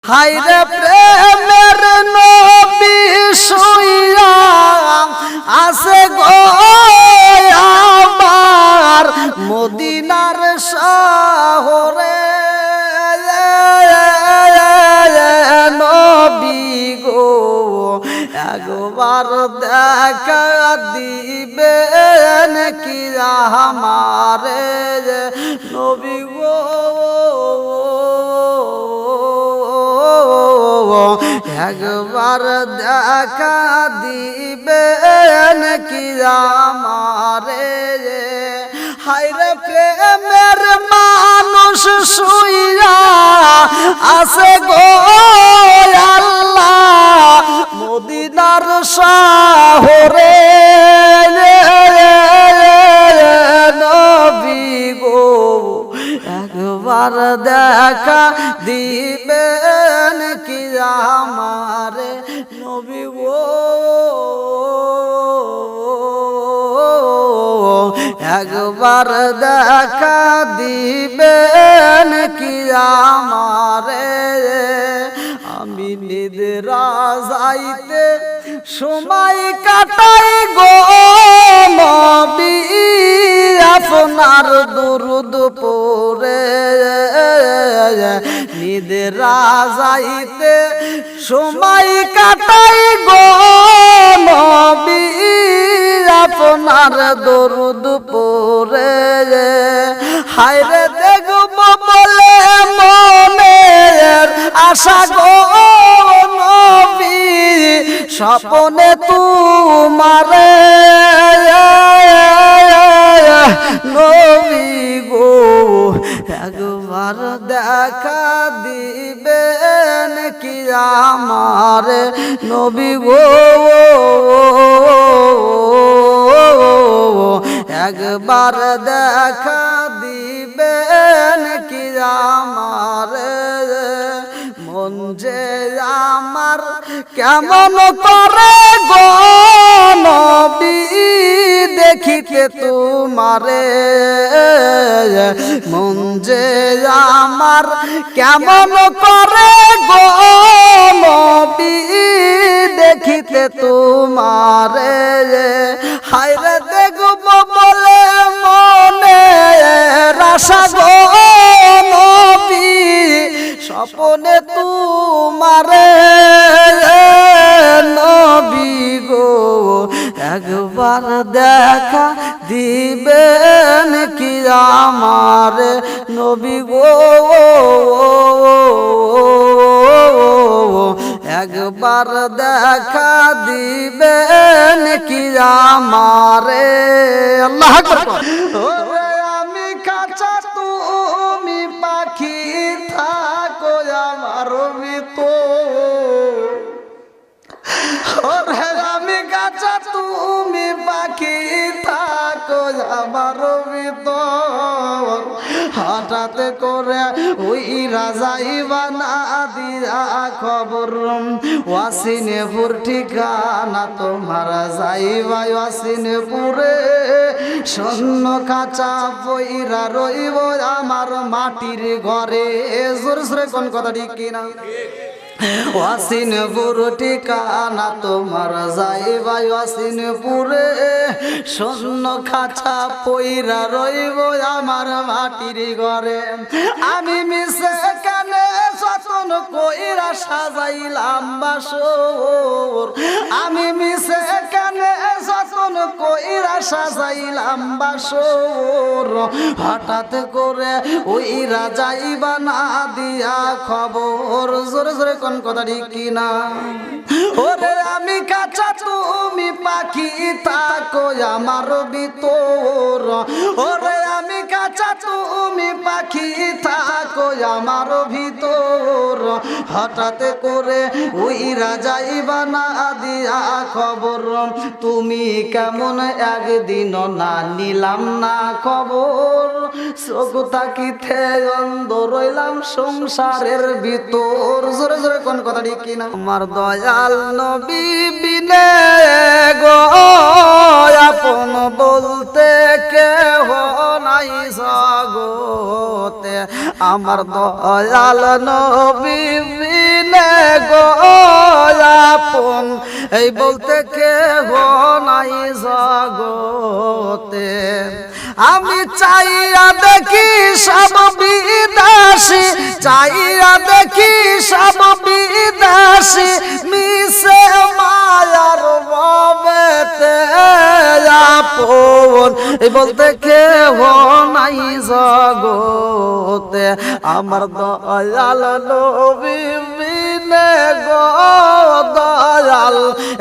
হায়রে প্রেমের নবী শুইয়া আছে গো আমার মদিনার শহরে নবী গো একবার দেখা দিবেন কি আমারে নবী গো একবার দেখা দিবেন কি আমারে হায়রে প্রেমের মানুষ শুইয়া আছে গো আল্লাহ মদিনার শহরে নবী গো একবার দেখা দিবেন কি আমারে নবী গো একবার দেখা দিবেন কি আমারে আমি নিদ্রা যাইতে সময় কাটাই গো নবী আপনার দুরুদ পড়ে নিদ্রা যাইতে সময় কাটাই গো নবী আপনার দরুদ পড়ে হায়রে দেখব বলে মনের আশা গো নবী স্বপ্নে তোমারে নবী গো একবার দেখা দিবেন কি আমারে নবী গো একবার দেখা দিবেন কি আমারে মন যে আমার কেমন করে গো নবী দেখিতে তোমারে মন যে আমার কেমন করে গো নবী দেখিতে তোমারে হায়রে দেখব বলে মনে আশা গো নবী স্বপ্নে তোমারে নবী গো একবার দেখা দিবেন কি আমারে নবী গো একবার দেখা দিবেন কি আমারে আল্লাহ আকবার আমি কাঁচা তুমি পাখি থাকো আমার ভিতর ওরে আমি কাঁচা তুমি পাখি থাকো আমার ভিতর হঠাৎ করে ওই রাজাই বানা দিয়া খবর ওয়াসিনেপুর ঠিকানা তোমার যাইবা ওয়াসিনেপুরে স্বর্ণ কাঁচা পইরা রইব আমার মাটির ঘরে জোরে জোরে কোন কথা ঠিক কিনা ওয়াসিনপুর ঠিকানা তোমার যাইবা ওয়াসিনপুরে স্বর্ণ খাঁচা পইরা রইব আমার মাটির ঘরে আমি মিশে কানে যতন কইরা সাজাইলাম বাসর আমি মিশে কানে যতন কইরা সাজাইলাম বাসর হঠাৎ করে ওই রাজাইবা না দিয়া খবর জোরে জোরে কোন কথা ঠিক কিনা ওরে আমি কাঁচা তুমি পাখি থাকো আমার ভিতর ওরে আমি কাঁচা তুমি পাখি থাকো আমার ভিতর হঠাৎ করে ওই রাজাইবা না দিয়া খবর তুমি কেমন একদিন না নিলাম না খবর চোখ তাকিতে অন্ধ রইলাম সংসারের ভিতর জোরে জোরে কোন কথা ঠিক কিনা আমার দয়াল নবী বিনে গো আপন বলতে কেহ নাই জগতে আমার দয়াল নবী বিনে গো আপন এই বলতে কেহ নাই জগতে আমি চাইয়া দেখি সব বিদাসী চাইয়া দেখি সব বিদাসী মিশে মায়ার ববেতে আপন এই বলতে কেহ নাই জগতে আমার দয়াল নবী বিনে গো দয়াল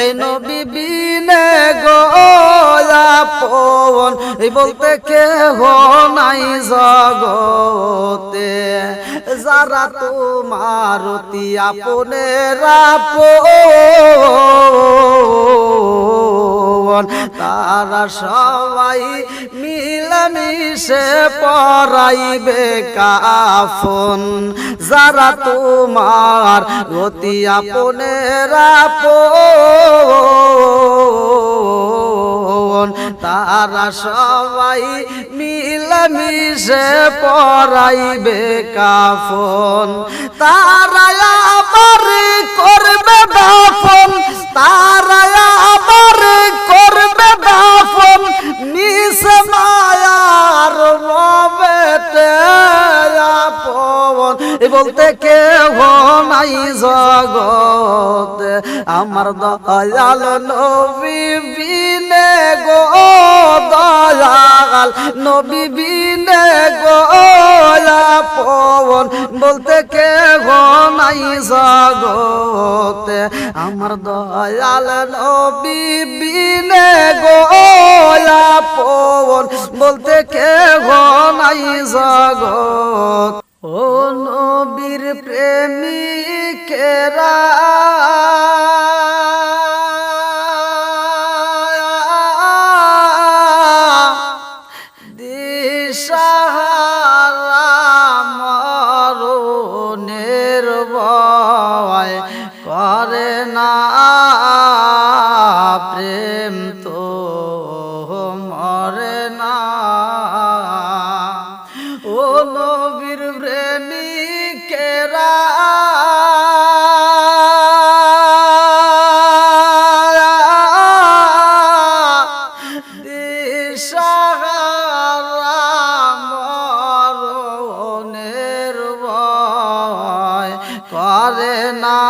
এই নবী বিনে গো আপন এই বলতে কেহ নাই জগতে যারা তোমার অতি আপনের আপন তারা সবাই মিলেমিশে পরাইবে কাফন যারা তোমার অতি আপনের আপন তারা সবাই মিলেমিশে পরাইবে কাফন তারা আবার করবে দাফন তারা আবার করবে দাফন নিস মায়ার রবেতে আপন বলতে কেহ নাই জগতে আমার দয়াল নবী বিনে গো দয়াল নবী বিনে গো আপন বলতে কেহ নাই জগতে আমার দয়াল নবী বিনে গো আপন বলতে কেহ নাই জগত ও নবীর প্রেমিকেরা দিশাহারা মরণের ভয় করে না প্রেম তো মরে না ও নবীর প্রেমিকেরা দিশাহারা মরণের ভয় করে না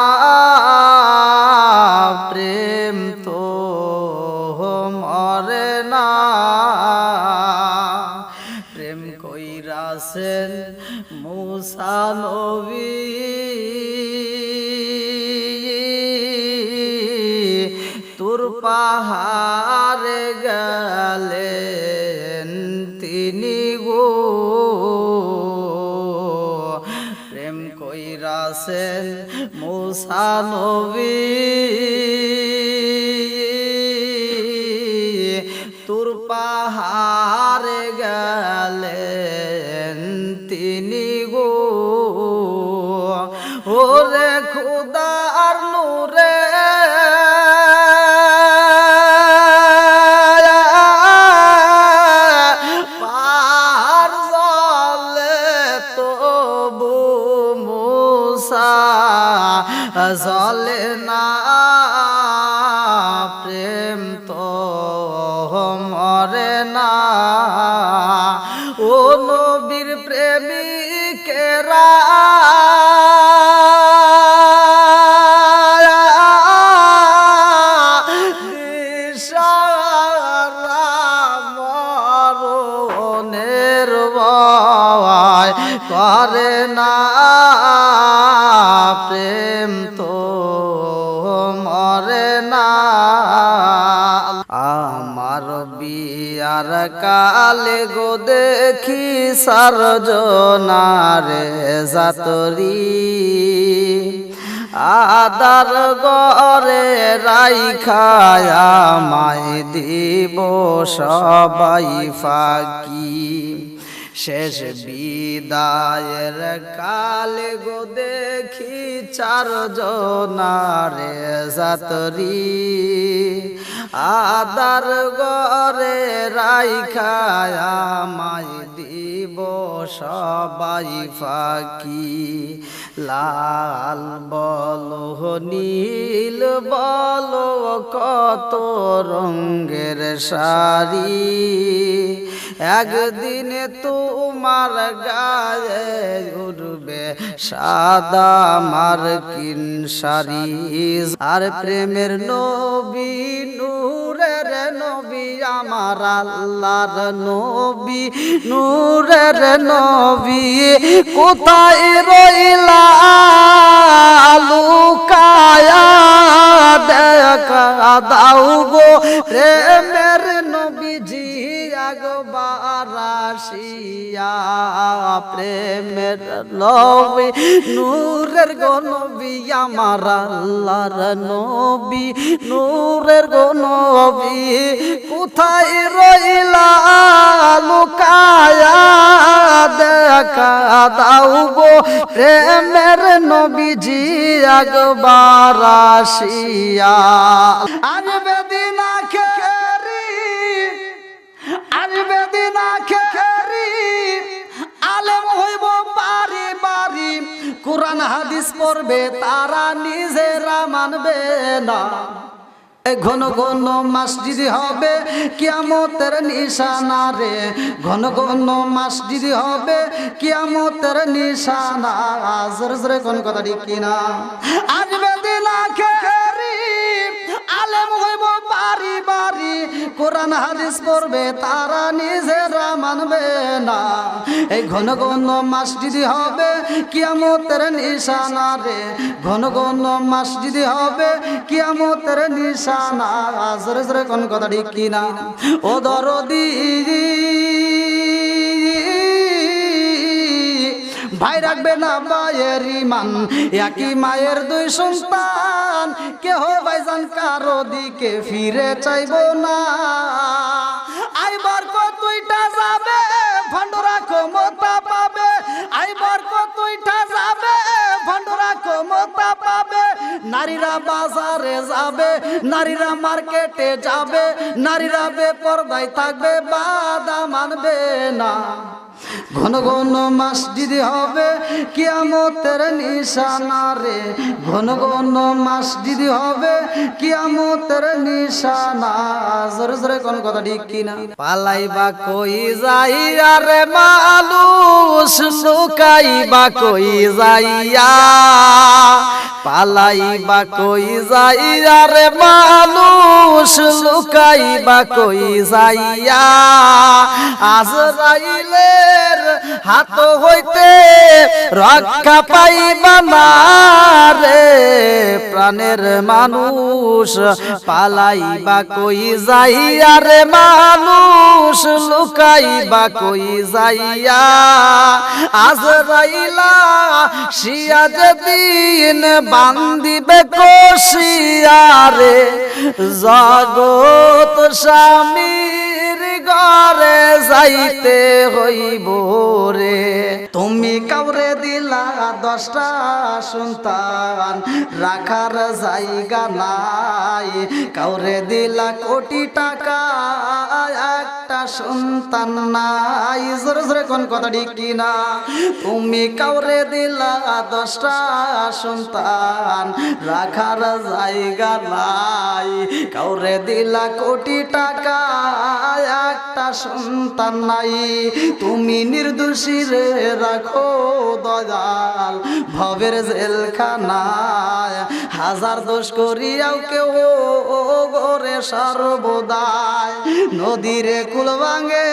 প্রেম তো মরে না প্রেম কইরাছেন মুসা নবী তুর পাহাড়ে গেলেন তিনি গো প্রেম কইরাছেন মুসা নবী তুর পাহাড়ে গেলেন তিনি গো ওরে খুদার নূরে পার জলে তবু মুসা জলে না প্রেম তো মরে না ও নবীর প্রেমিকেরা দিশাহারা মরণের ভয় করে না প্রেম তো মরে না আমার বিয়ার কালে গো দেখি সারজনারে জাতরি আদার গরে রাইখায়া মাই দিব সবাই ফাঁকি শেষ বিদায়ের কালে গো দেখি চারজনারে জাতরি আদার গরে রাইখায়া মাই দিব দিব সবাই ফাঁকি। লাল বলো নীল বলো কত রঙের শাড়ি, একদিন তোমার গায়ে উঠবে সাদা মার্কিন শাড়ি। আর প্রেমের নবী নূরের নবী আমার আল্লাহর নবী নূরের নবী, কোথায় রইলা লুকায়া দেখা দাও গো প্রেমের নবীজি একবার আসিয়া। প্রেমের নবী নূরের গো নবী আমার আল্লাহর নবী নূরের গো নবী, কোথায় রইলা লুকায়া দেখা দাও গো প্রেমের নবীজি একবার আসিয়া। আসবে দিন আখেরি, আসবে দিন আখেরি, আলেম হইব বাড়ি বাড়ি, কোরআন হাদিস পড়বে তারা নিজেরা মানবে না। ঘন ঘন মসজিদ হবে কিয়ামতের নিশানা রে, ঘন ঘন মসজিদ হবে কিয়ামতের নিশানা। জোরে জোরে কোন কথা ঠিক কিনা? আসবে দিন আখেরি, আলেম হইব বাড়ি বাড়ি, কোরআন হাদিস পড়বে তারা নিজেরা মানবে না। এই ঘন ঘন মসজিদ হবে কিয়ামতের নিশানা রে, ঘন ঘন মসজিদ হবে কিয়ামতের নিশানা। জোরে জোরে কোন কথা ঠিক কিনা? ও দরদি ভাই রাখবে না ভাইয়ের ইমান, একই মায়ের দুই সন্তান, কেহ ভাইজান কারো দিকে ফিরে চাইব না। আইবার কতইটা যাবে ভণ্ডরা ক্ষমতা পাবে, আইবার কতইটা যাবে ভণ্ডরা ক্ষমতা পাবে। নারীরা বাজারে যাবে, নারীরা মার্কেটে যাবে, নারীরা বেপরদায় থাকবে, বাধা মানবে না। ঘন ঘন মসজিদ হবে কিয়ামতের নিশানা রে, ঘন ঘন মসজিদ হবে কিয়ামতের নিশানা। জোরে জোরে কোন কথা ঠিক কিনা? পালাইবা কই যাইয়া রে মানুষ, লুকাইবা কই যাইয়া, পালাইবা কই যাইয়া রে মানুষ, লুকাইবা কই যাইয়া। আজরাইলের হাত হইতে রক্ষা পাইবা না রে প্রাণের মানুষ, পালাইবা কই যাইয়া রে মানুষ, লুকাইবা কই যাইয়া। আজরাইলা শিয়া যেদিন বান্দিবে কষিয়া রে, জগৎ স্বামীর ঘরে যাইতে হইব রে। তুমি কাউরে দিলা 10টা সন্তান, রাখার জায়গা নাই, কাউরে দিলা কোটি টাকা, একটা সন্তান নাই। জোরে জোরে কোন কথা ঠিক কিনা? তুমি কাউরে দিলা 10টা সন্তান, রাখার জায়গা নাই, কাউরে দিলা কোটি টাকা, একটা সন্তান নাই। তুমি নির্দোষী রে রাখো দয়াল ভবের জেলখানায়, হাজার দোষ করিয়াও কেউ গোরে সর্বদায়। নদীরে কুল ভাঙে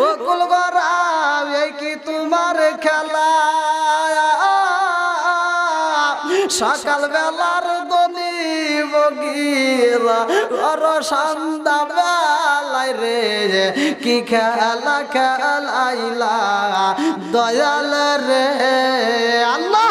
ও কুল গড়ায়, এই কি তোমার খেলা? সকাল বেলার দনি বগিরা ওর সন্ধ্যা বেলায় রে, কি খেলা খেলাইলা দয়াল রে আল্লাহ।